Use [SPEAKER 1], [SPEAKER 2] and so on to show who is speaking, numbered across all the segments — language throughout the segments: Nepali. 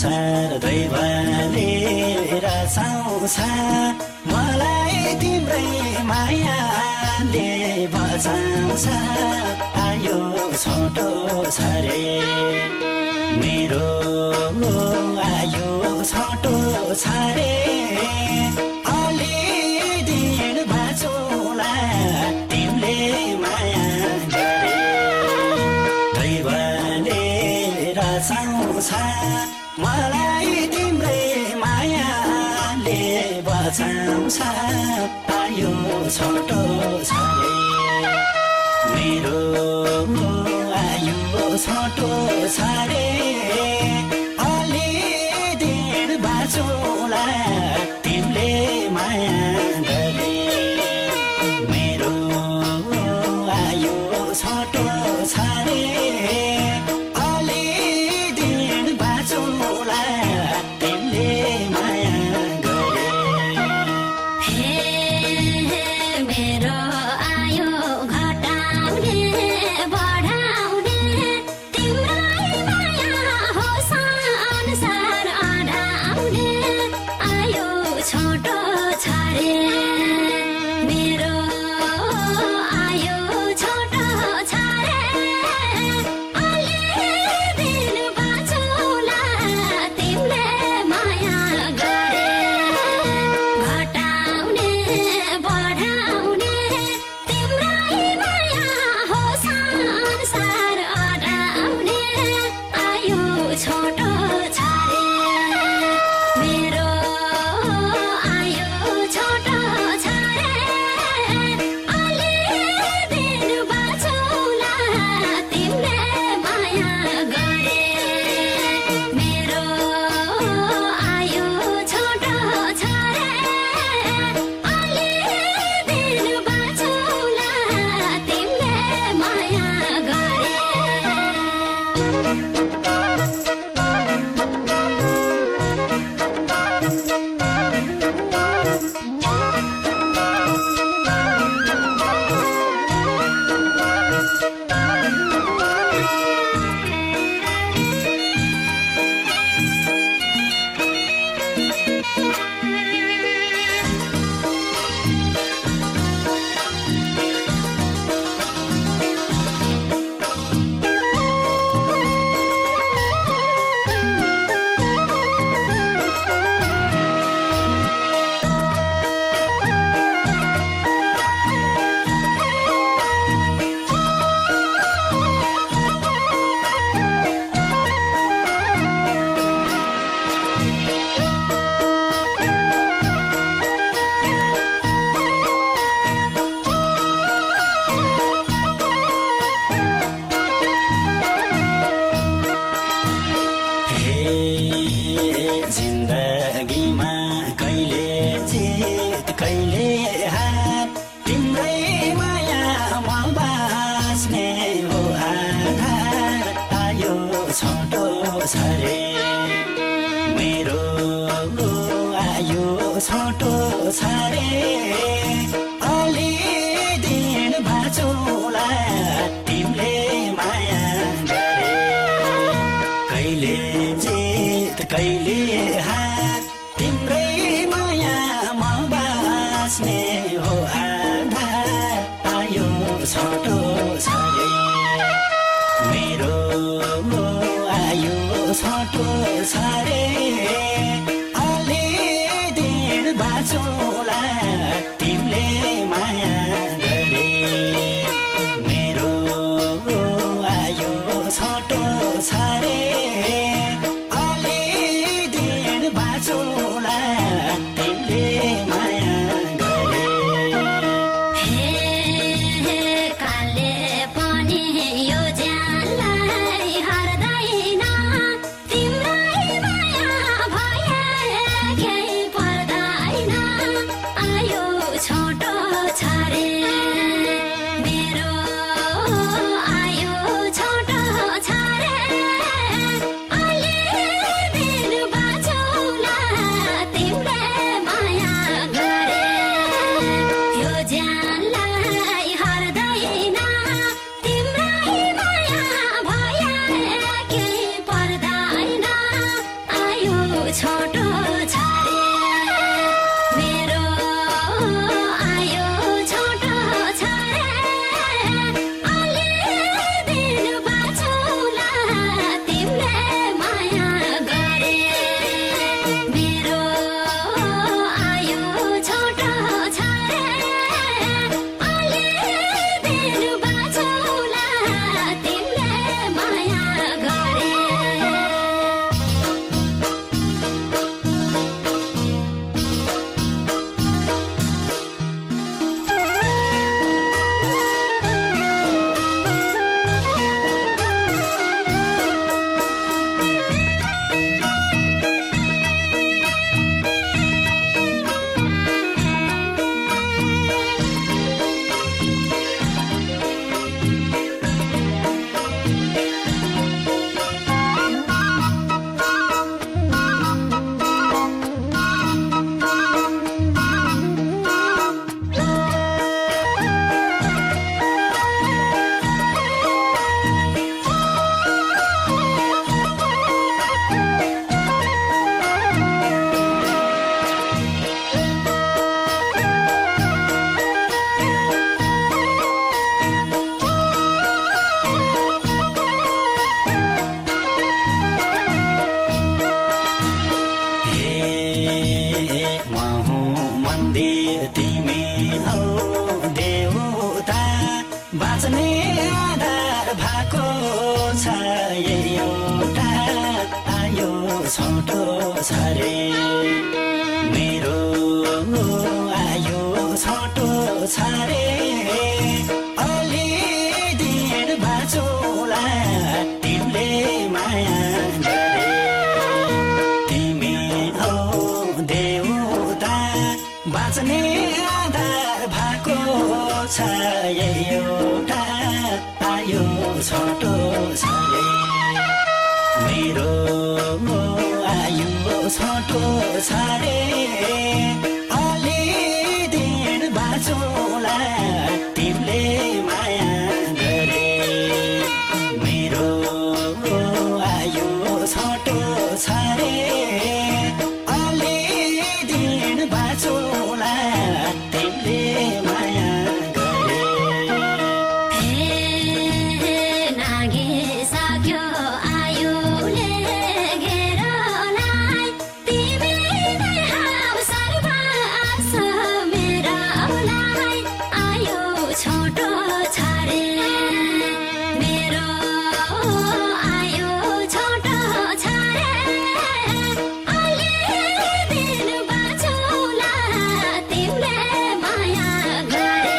[SPEAKER 1] संसार दैवले रचाउँछ मलाई तिम्रै मायाले बचाउँछ आयो छोटो छ रे मेरो आयो छोटो छ रे अलि दिन बाँचौँला तिमीले माया गरे दैवले रचाउँछ मलाई तिम्रै मायाले बचाउँछ आयो छोटो छ रे मेरो आयो छोटो छ रे अलि दिन बाँचौँला तिमीले माया गरे मेरो आयो छोटो छ रे अलि दिन बाँचौँला तिमीले माया गरे
[SPEAKER 2] मेरो आयो घटाउने बढाउने तिम्रै माया हो संसार अडाउने आयो छोटो छ रे मेरो आयो छोटो छ रे अलि दिन बाँचौँला तिमीले माया गरे घटाउने बढाउने तिम्रै माया हो संसार अडाउने आयो छोटो छ रे मेरो आयो छोटो छ रे अलि दिन बाँचौँला तिमीले माया गरे मेरो आयो छोटो छ रे अलि दिन बाँचौँला तिमीले माया गरे
[SPEAKER 1] जिन्दगीमा कहिले जित कहिले हार तिम्रै मायामा बाँच्ने हो आधार आयो छोटो छ रे मेरो आयो छोटो छ रे अलि दिन बाँचौँला तिमीले माया गरे कहिले जित कहिले हार तिम्रै मायामा बाँच्ने हो आधार आयो छोटो छ रे मेरो आयो छोटो छ रे अलि दिन बाँचौँला तिमीले माया गरे मेरो आयो छोटो छ रे अलि दिन आधार भएको छ एउटा आयो छोटो छ रे मेरो आयो छोटो छ रे अलि दिन बाँचौला तिमीले माया गरे तिमी हो देउता बाँच्ने आधार भएको छ एउटा आयो छोटो छ रे मेरो आयो छोटो छ रे अलि दिन बाँचौला तिमीले माया गरे मेरो आयो छोटो छ रे अलि दिन बाँचौला तिमीले माया गरे
[SPEAKER 2] नागिसक्यो आयुले घेरलाई तिमी नै हाउ सर्वस्व मेरोलाई आयो छोटो छ रे मेरो आयो छोटो छ रे अलि दिन बाँचौला तिमीले माया गरे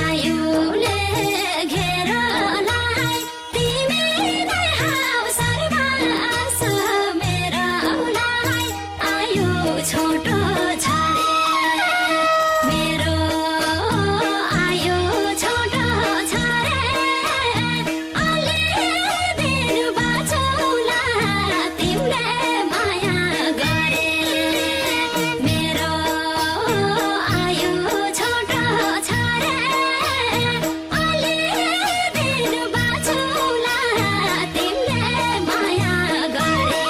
[SPEAKER 2] आयुले घेरलाई तिमी नै हाउ सर्वस्व मेरोलाई आयो छोटो छ रे मेरो आयो छोटो छ रे अलि दिन बाँचौला तिमीले माया गरे मेरो आयो छोटो छ रे अलि दिन बाँचौला तिमीले माया गरे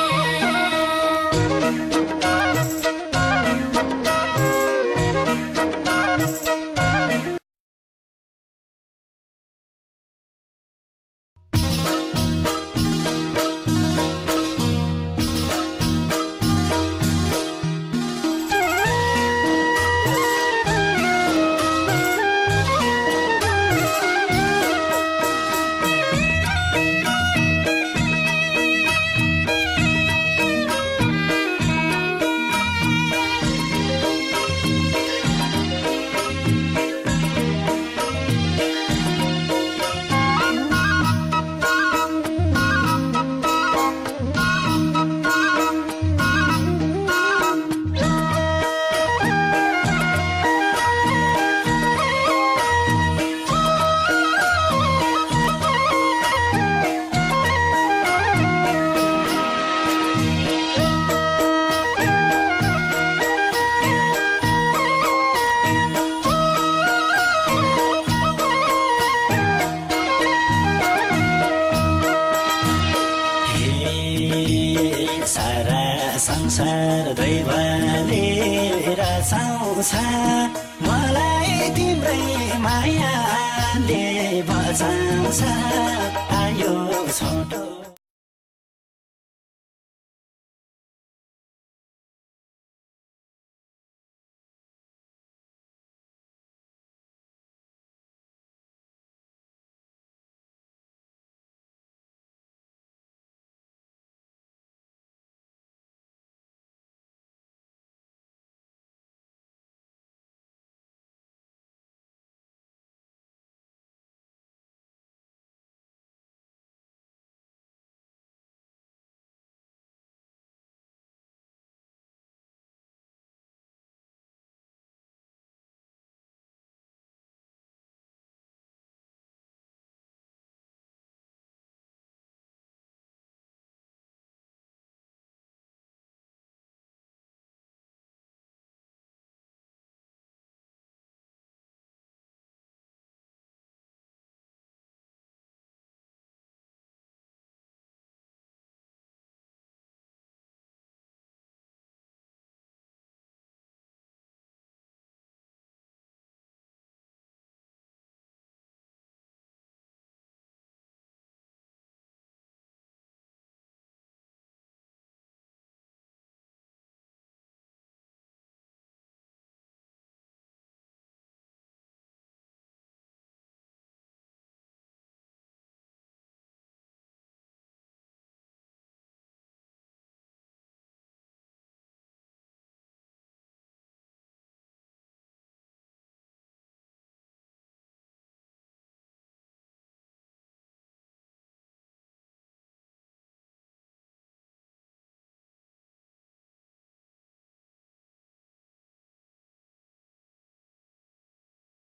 [SPEAKER 1] सारा संसार दैवले रचाउँछ मलाई तिम्रै मायाले बचाउँछ आयो छोटो